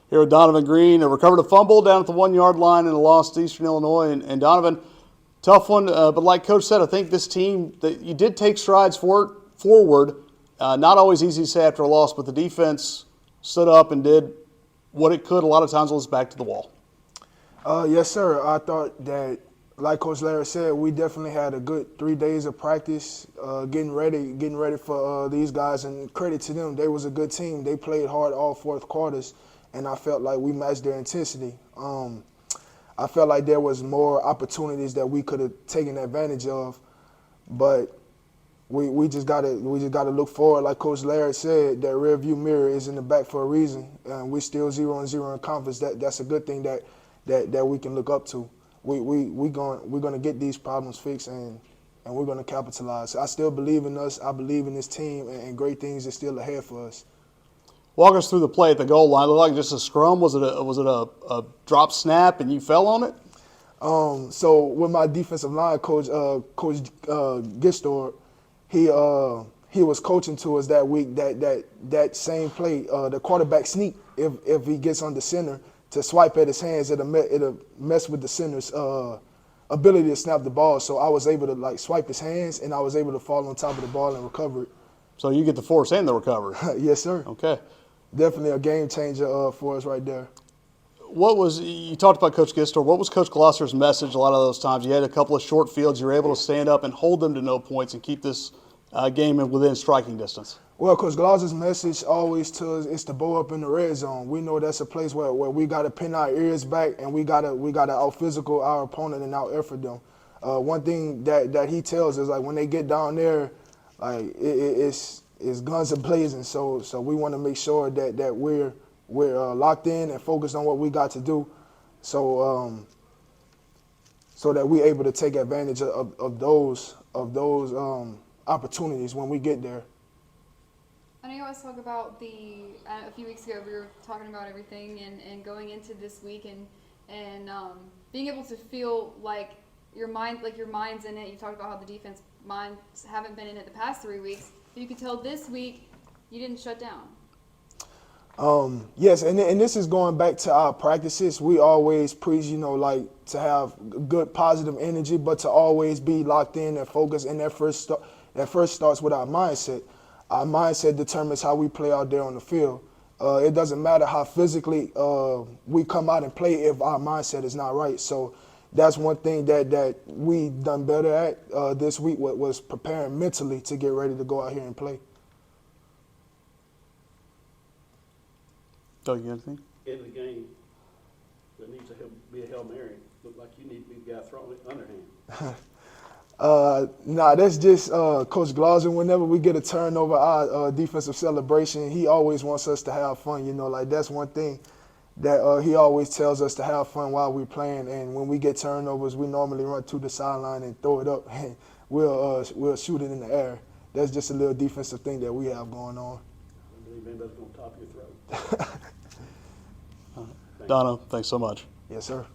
here with Donovan Green. Recovered a fumble down at the 1 yard line and a loss to Eastern Illinois. And Donovan, tough one, but like Coach said, I think this team, that you did take strides forward. Not always easy to say after a loss, but the defense stood up and did what it could. A lot of times it was back to the wall. Yes, sir. I thought that, like Coach Larry said, we definitely had a good 3 days of practice, getting ready for these guys. And credit to them, they was a good team. They played hard all fourth quarters, and I felt like we matched their intensity. I felt like there was more opportunities that we could have taken advantage of, but we just gotta look forward. Like Coach Larry said, that rear view mirror is in the back for a reason, and we still 0-0 in conference. That's a good thing that we can look up to. We're gonna get these problems fixed, and we're gonna capitalize. I still believe in us. I believe in this team, and great things are still ahead for us. Walk us through the play at the goal line. It looked like just a scrum. Was it a drop snap and you fell on it? So with my defensive line coach, Coach Gistor, he was coaching to us that week that same play, the quarterback sneak. If he gets on the center to swipe at his hands, it'll mess with the center's ability to snap the ball. So I was able to swipe his hands, and I was able to fall on top of the ball and recover it. So you get the force and the recovery. Yes, sir. Okay. Definitely a game changer for us right there. You talked about Coach Gistor. What was Coach Glosser's message a lot of those times? You had a couple of short fields. You were able to stand up and hold them to no points and keep this game within striking distance. Well, Coach Glosser's message always to us is to bow up in the red zone. We know that's a place where we got to pin our ears back, and we got to out-physical our opponent and out-effort them. One thing that he tells us, when they get down there, it's guns are blazing. So we want to make sure that we're locked in and focused on what we got to do, so that we're able to take advantage of those opportunities when we get there. I know you always talk about a few weeks ago we were talking about everything and going into this week and being able to feel like your mind's in it. You talked about how the defense minds haven't been in it the past 3 weeks. But you could tell this week you didn't shut down. Yes, and this is going back to our practices. We always preach, to have good positive energy, but to always be locked in and focused. And that first starts with our mindset. Our mindset determines how we play out there on the field. It doesn't matter how physically we come out and play if our mindset is not right. So that's one thing that we done better at this week was preparing mentally to get ready to go out here and play. Doug, you got anything? In the game, there needs to be a Hail Mary. Look like you need to be the guy throwing it underhand. Nah, that's just Coach Glosser. Whenever we get a turnover, our defensive celebration, he always wants us to have fun. That's one thing that he always tells us to have fun while we're playing. And when we get turnovers, we normally run to the sideline and throw it up, and we'll shoot it in the air. That's just a little defensive thing that we have going on. I believe anybody's going to top your throat. Donna, thanks so much. Yes, sir.